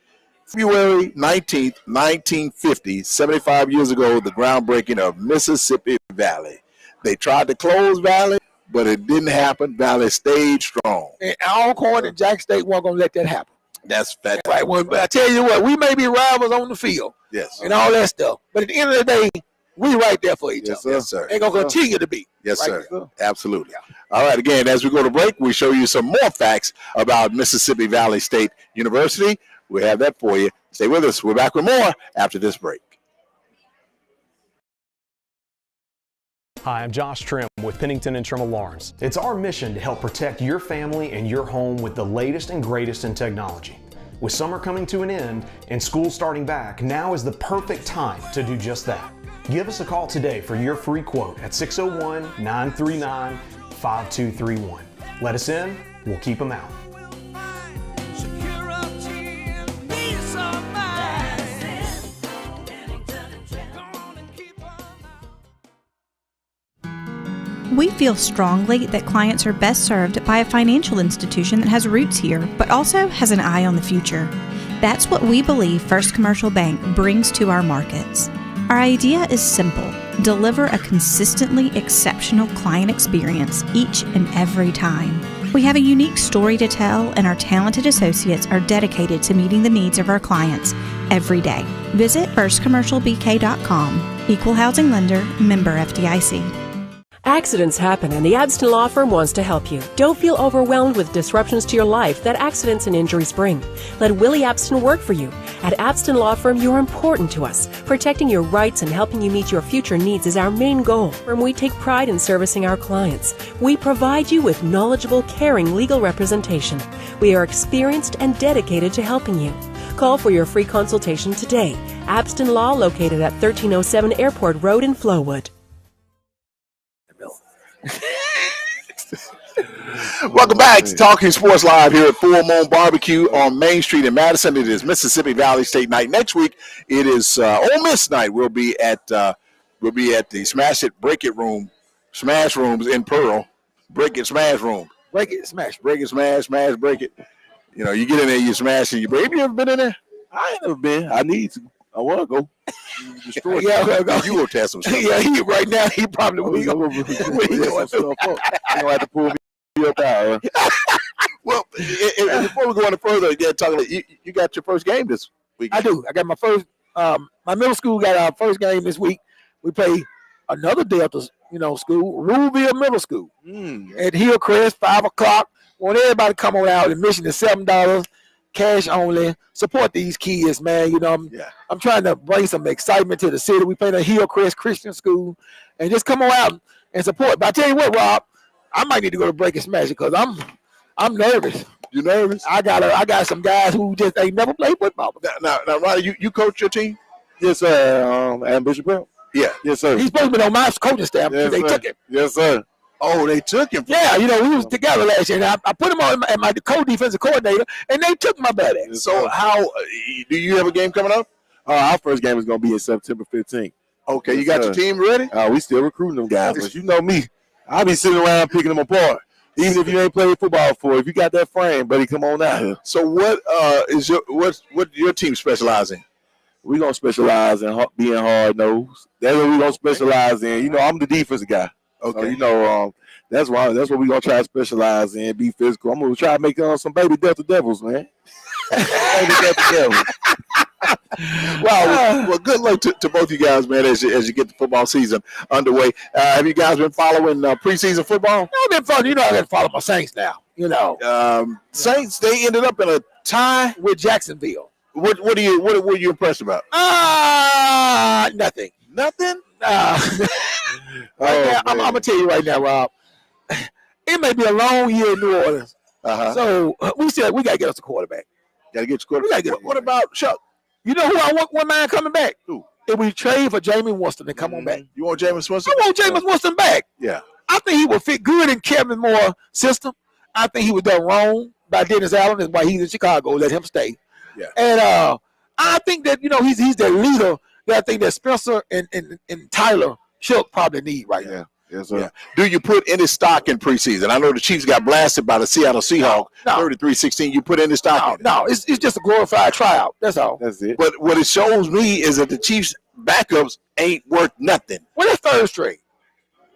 February 19th, 1950, 75 years ago, the groundbreaking of Mississippi Valley. They tried to close Valley, but it didn't happen. Valley stayed strong. And Alcorn and Jack State weren't going to let that happen. That's fact. Right. But I tell you what, we may be rivals on the field. Yes. And all that stuff. But at the end of the day, we right there for each other. Yes, sir. And going to continue to be. Yes, right sir. Absolutely. Yeah. All right. Again, as we go to break, we show you some more facts about Mississippi Valley State University. We have that for you. Stay with us. We're back with more after this break. Hi, I'm Josh Trim with Pennington and Trim Alarms. It's our mission to help protect your family and your home with the latest and greatest in technology. With summer coming to an end and school starting back, now is the perfect time to do just that. Give us a call today for your free quote at 601-939-5231. Let us in, we'll keep them out. We feel strongly that clients are best served by a financial institution that has roots here, but also has an eye on the future. That's what we believe First Commercial Bank brings to our markets. Our idea is simple: deliver a consistently exceptional client experience each and every time. We have a unique story to tell, and our talented associates are dedicated to meeting the needs of our clients every day. Visit firstcommercialbk.com. Equal housing lender, member FDIC. Accidents happen, and the Abston Law Firm wants to help you. Don't feel overwhelmed with disruptions to your life that accidents and injuries bring. Let Willie Abston work for you. At Abston Law Firm, you're important to us. Protecting your rights and helping you meet your future needs is our main goal. And we take pride in servicing our clients. We provide you with knowledgeable, caring legal representation. We are experienced and dedicated to helping you. Call for your free consultation today. Abston Law, located at 1307 Airport Road in Flowood. Welcome back to Talking Sports Live here at Full Moon Barbecue on Main Street in Madison. It is Mississippi Valley State night. Next week it is Ole Miss night. We'll be at the Smash It Break It Room, Smash Rooms in Pearl. Break It Smash Room. Break it, smash. Break it, smash, smash, break it. You know, you get in there, you smash and you break. Have you ever been in there? I ain't never been. I need to. I want to go. Destroy it. You will test some stuff. Yeah, right now he probably will. You have to pull me up out. Well, and before we go any further, again, you got your first game this week. I do. I got my first. My middle school got our first game this week. We play another Delta, school, Ruleville Middle School, at Hillcrest, 5:00. Want everybody to come on out. Admission is $7, cash only. Support these kids, man. I'm trying to bring some excitement to the city. We play at Hillcrest Christian School, and just come on out and support. But I tell you what, Rob, I might need to go to Break and Smash it because I'm nervous. You nervous? I got some guys who just ain't never played football. Now, Ronnie, you coach your team? Yes, sir. And Bishop Brown. Yeah. Yes, sir. He's supposed to be on my coaching staff. Yes, they sir. took him. Yes, sir. Oh, they took him. Yeah, we was together last year. And I put him on as my co-defensive coordinator, and they took my butt ass. So how do you have a game coming up? Our first game is going to be in September 15th. Okay, you got your team ready? We still recruiting them guys, but you know me. I'll be sitting around picking them apart. Even if you ain't played football before, if you got that frame, buddy, come on out here. So what your team specialize in? We're going to specialize in being hard-nosed. That's what we're going to specialize in. I'm the defensive guy. Okay. So, that's what we're going to try to specialize in, be physical. I'm going to try to make some baby Delta Devils, man. Baby Delta Devils. Wow. Well, good luck to both you guys, man, as you get the football season underway. Have you guys been following preseason football? I've been following. I got to follow my Saints now. Saints, they ended up in a tie with Jacksonville. What were you impressed about? Nothing. Nothing? Right now, I'm gonna tell you right now, Rob. It may be a long year in New Orleans. So we said we gotta get us a quarterback. Gotta get your quarterback. What about Chuck? You know who I want mine coming back? Who? If we trade for Jameis Winston and come on back. You want Jameis Winston? I want Jameis Winston back. Yeah. I think he will fit good in Kevin Moore's system. I think he was done wrong by Dennis Allen. That's why he's in Chicago. Let him stay. Yeah. And I think that he's the leader that I think that Spencer and Tyler Shook probably need right now. Yes, sir. Yeah. Do you put any stock in preseason? I know the Chiefs got blasted by the Seattle Seahawks, 33-16. You put any stock in it? No, it's just a glorified tryout. That's all. That's it. But what it shows me is that the Chiefs' backups ain't worth nothing. Well, that's third string.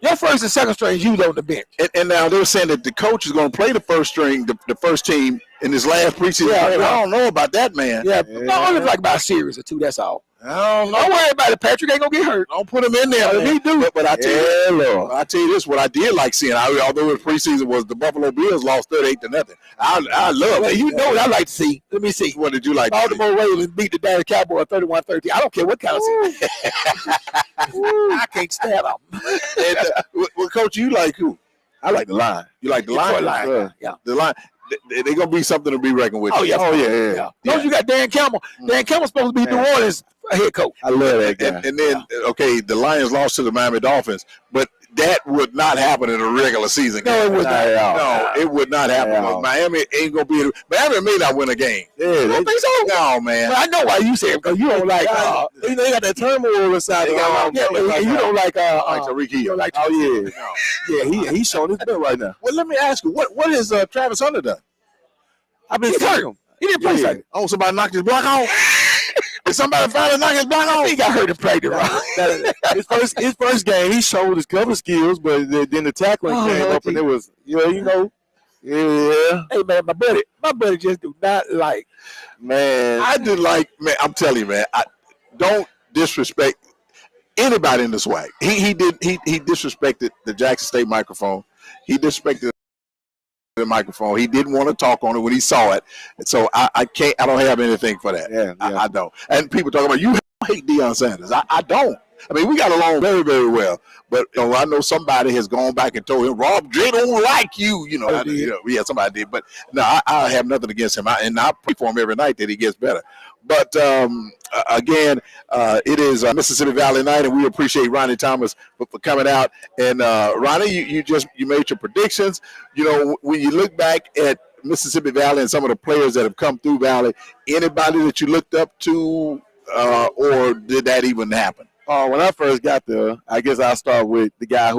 Your first and second string is usually on the bench. And now they're saying that the coach is going to play the first string, the first team in this last preseason. Yeah, I don't know about that, man. Yeah, no, only like about a series or two. That's all. I don't know. Don't worry about it. Patrick ain't gonna get hurt. Don't put him in there. If he do, but I tell you this, what I did like seeing, although the preseason was the Buffalo Bills lost 38-0. I love it. You know what I like to see. Let me see. What did you like? Baltimore Ravens beat the Dallas Cowboys 31-13. I don't care what kind of season. I can't stand them. Well, Coach, you like who? I like the line. You like the line? Yeah. The line. They're going to be something to be reckoned with. Oh, yeah. Don't you got Dan Campbell? Dan Campbell's supposed to be New Orleans head coach. I love that guy. And then, okay, the Lions lost to the Miami Dolphins, but that would not happen in a regular season game. No, it would not. No, it would not happen. Miami ain't going to be – Miami may not win a game. Yeah, I don't think so. No, man. But I know why you say it, because you don't like they got that turmoil inside. you don't like Tariq Hill. Yeah, he's showing his belt right now. Well, let me ask you, what has Travis Hunter done? I've been seeing him. He didn't play second. Oh, somebody knocked his block off? Did somebody finally knock his block off? He got hurt in practice. His first game, he showed his cover skills, but then the tackling came up, and it was, Yeah. Hey, man, my buddy just do not like. Man. I did like, man, I'm telling you, man, don't disrespect anybody in this way. He disrespected the Jackson State microphone. He disrespected the microphone. He didn't want to talk on it when he saw it. And so I don't have anything for that. Yeah. I don't. And people talking about, you hate Deion Sanders. I don't. I mean, we got along very, very well. But I know somebody has gone back and told him, Rob J don't like you. Somebody did. But no, I have nothing against him. And I pray for him every night that he gets better. But again, it is Mississippi Valley night, and we appreciate Ronnie Thomas for coming out. And Ronnie, you made your predictions. When you look back at Mississippi Valley and some of the players that have come through Valley, anybody that you looked up to, or did that even happen? When I first got there, I guess I'll start with the guy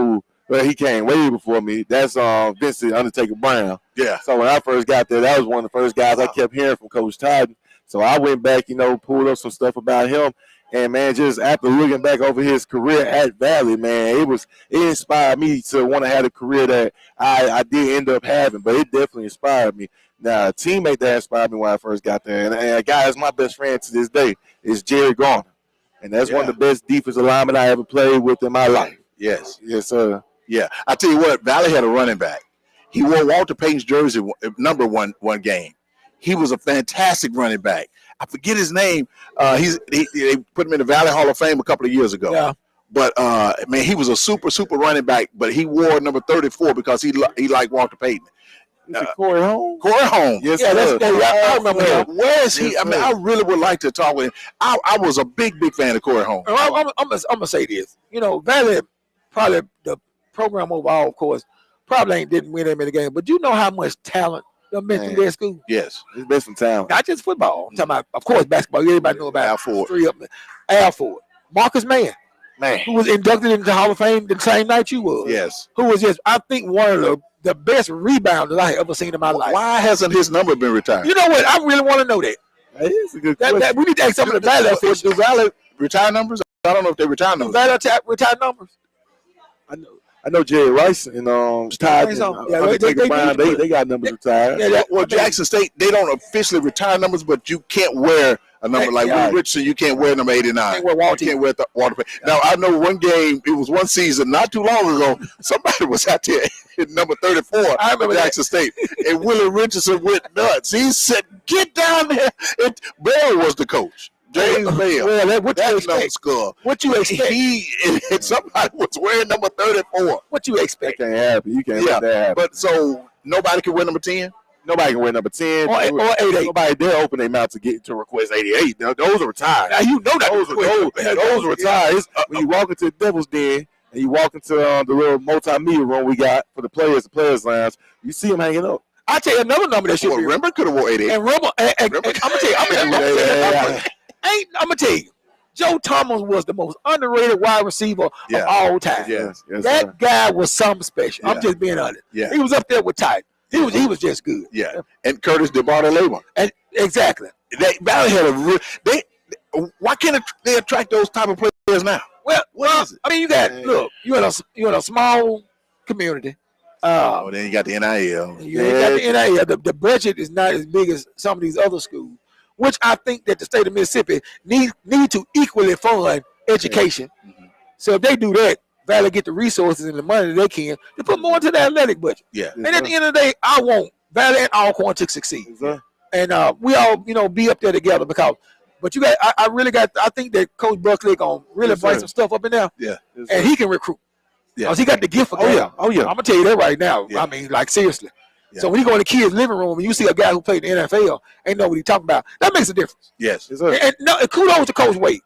he came way before me. That's Vincent Undertaker Brown. Yeah. So when I first got there, that was one of the first guys I kept hearing from Coach Titan. So I went back, pulled up some stuff about him. And, man, just after looking back over his career at Valley, man, it inspired me to want to have the career that I did end up having. But it definitely inspired me. Now, a teammate that inspired me when I first got there, and a guy that's my best friend to this day, is Jerry Garner. And that's one of the best defensive linemen I ever played with in my life. Yes. Yes, sir. Yeah. I tell you what, Valley had a running back. He wore Walter Payton's jersey number one game. He was a fantastic running back. I forget his name. They put him in the Valley Hall of Fame a couple of years ago. Yeah. But, man, he was a super, super running back, but he wore number 34 because he liked Walter Payton. Corey Holmes? Corey Holmes. Yes, sir. I remember him. Where is he? Yes, I mean, I really would like to talk with him. I was a big, big fan of Corey Holmes. I'm going to say this. Valley, probably the program overall, of course, didn't win that many games. But you know how much talent they meant through their school? Yes. It's been some talent. Not just football. I'm talking about, of course, basketball. Everybody know about Al Ford. Three of them. Al Ford. Marcus Mann. Who was inducted into the Hall of Fame the same night you was. Yes. Who was just, I think, one of the best rebounders I have ever seen in my life. Why hasn't his number been retired? You know what? I really want to know that. That is a good question. We need to ask some of the Valley. Do Valley retire numbers? I don't know if they retire numbers. Valley retire numbers? I know Jerry Rice and Todd. They got numbers retired. Well, Jackson State, they don't officially retire numbers, but you can't wear a number like Will Richardson. You can't wear number 89. You can't wear Walter Payton. Now, I know one game, it was one season not too long ago, somebody was out there at number 34 at Jackson State, and Willie Richardson went nuts. He said, get down there. And Bell was the coach. James Bell. Well, what you expect? What you expect? Somebody was wearing number 34. What you expect? That can't happen. You can't let that happen. But so nobody can wear number 10? Nobody can wear number 10 or 88. Nobody dare open their mouth to request 88. Now, those are retired. Now you know that those are retired. When you walk into the Devil's Den and you walk into the little multimedia room we got for the players lounge, you see him hanging up. I'll tell you another number that should be. Remember could have wore 88. And Rumble, I'm gonna tell you, I'm gonna tell you, Joe Thomas was the most underrated wide receiver of all time. Yes, that guy was something special. I'm just being honest. Yeah. He was up there with Titan. He was just good. Yeah. And Curtis DeBartolome. And exactly. Valley had why can't they attract those type of players now? Well, I mean, you got you're in a small community. Then you got the NIL. You got the NIL. The budget is not as big as some of these other schools, which I think that the state of Mississippi need to equally fund education. Mm-hmm. So if they do that, Valley get the resources and the money they can to put more into the athletic budget. Yeah. And at the end of the day, I want Valley and Alcorn to succeed. And we all, be up there together but you got, I think that Coach Buckley gonna really bring some stuff up in there. Yeah. And he can recruit. Yeah. Because he got the gift for that. Oh yeah. I'm gonna tell you that right now. Yeah. I mean, like seriously. Yeah. So when you go in the kids' living room and you see a guy who played in the NFL, ain't know what he's talking about. That makes a difference. Yes. And kudos to Coach Wade.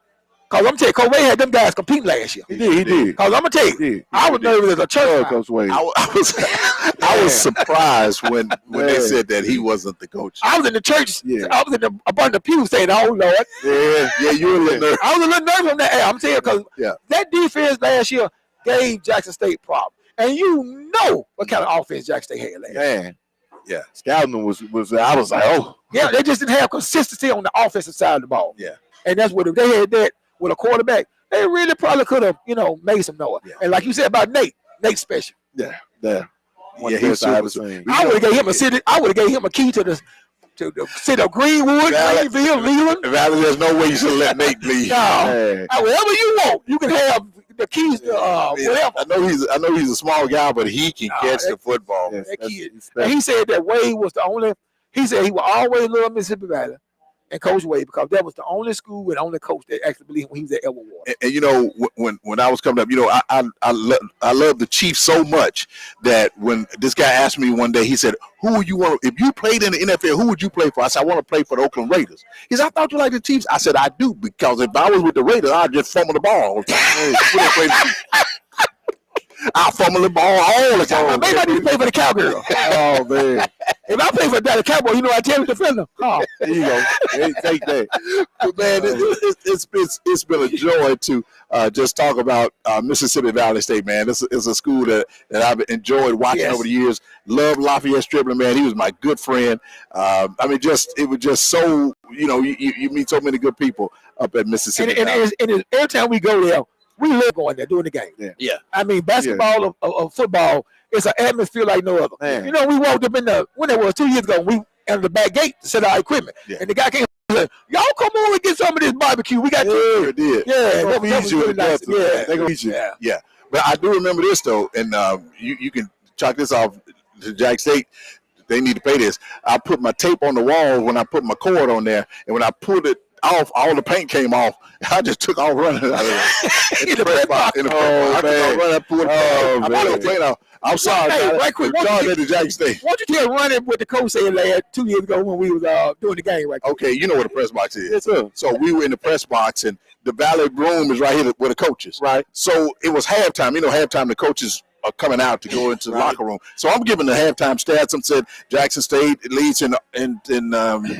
Because I'm gonna tell you, Coach Wade had them guys competing last year. He did. Because I'm gonna tell you, I was nervous as a church. Coach Wade. I was surprised when they said that he wasn't the coach. I was in the church. Yeah. I was up on the pew saying, "Oh Lord." Yeah, you were a little nervous. I was a little nervous on that. I'm telling you, because that defense last year gave Jackson State problems, and you know what kind of offense Jackson State had last year. Man. Yeah, scouting was. I was like, oh, yeah, they just didn't have consistency on the offensive side of the ball. Yeah, and that's what if they had that with a quarterback, they really probably could have, made some noise. Yeah. And like you said about Nate special. Yeah. He's super. I would have gave him a city. I would have gave him a key to the city of Greenwood, Greenville, Leland. Valley, there's no way you should let Nate leave. No, whatever you want, you can have the keys to whatever. I know he's a small guy, but he can catch the football. Yes, that kid. And he said that Wade was the only. He said he will always love Mississippi Valley and Coach Wade because that was the only school and only coach that actually believed when he was at Elwood. And when I was coming up, I love the Chiefs so much that when this guy asked me one day, he said, "Who would you want? If you played in the NFL, who would you play for?" I said, "I want to play for the Oakland Raiders." He said, "I thought you liked the Chiefs." I said, "I do because if I was with the Raiders, I'd just fumble the ball." I fumble the ball all the time. Maybe I need to play for the Cowgirls. Oh man! If I play for the Cowboy, I tell the defender. Oh, there you go. Hey, take that. But man, it's been a joy to just talk about Mississippi Valley State. Man, this is a school that I've enjoyed watching over the years. Love Lafayette Stripling, man. He was my good friend. It was just so you meet so many good people up at Mississippi. And every time we go there, we live going there doing the game. Yeah. I mean, basketball or football, it's an atmosphere like no other. Man. We walked up when it was 2 years ago, we entered the back gate to set our equipment. Yeah. And the guy came and said, "Y'all come over and get some of this barbecue. We got it did. Yeah, that was really nice. Yeah. But I do remember this though, and you can chalk this off to Jack State. They need to pay this. I put my tape on the wall when I put my cord on there, and when I pulled it off, all the paint came off. I just took off running out of it. I'm sorry. Hey, right quick. Jack State. Why don't you tell running what the coach said last 2 years ago when we was doing the game right quick. Okay, you know where the press box is. Yes, sir. So we were in the press box, and the Valley room is right here where the coaches. Right. So it was halftime. Halftime the coaches are coming out to go into the locker room. So I'm giving the halftime stats. I'm said Jackson State leads in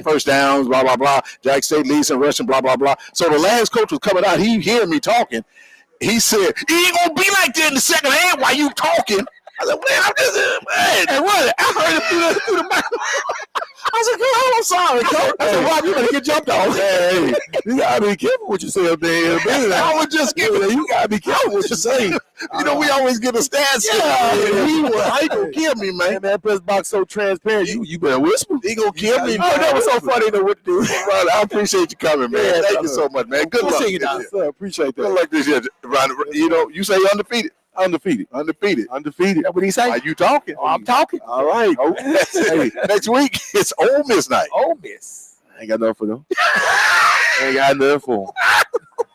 first downs, blah, blah, blah. Jackson State leads in rushing, blah, blah, blah. So the last coach was coming out. He heard me talking. He said, "It ain't going to be like that in the second half while you talking." I said, "Man, I'm just man." And what? I heard it through the mic. I said, "Girl, I'm sorry, coach." I said, "Rob, you better get jumped on." Hey, you gotta be careful what you say up there. I was just giving it. You gotta be careful what you say. We always get a stats. He gonna kill me, man. That press box so transparent. You better whisper. He gonna kill me. Oh, that was so funny to what to do. Brother, I appreciate you coming, man. Yeah, Thank you so much, man. Good luck. See you now. Sir, appreciate that. Good luck this year. You say undefeated. Undefeated. That's what he say. Are you talking? Oh, I'm talking. All right. Hey, next week it's Ole Miss night. Ole Miss. I ain't got nothing for them. I ain't got nothing for them.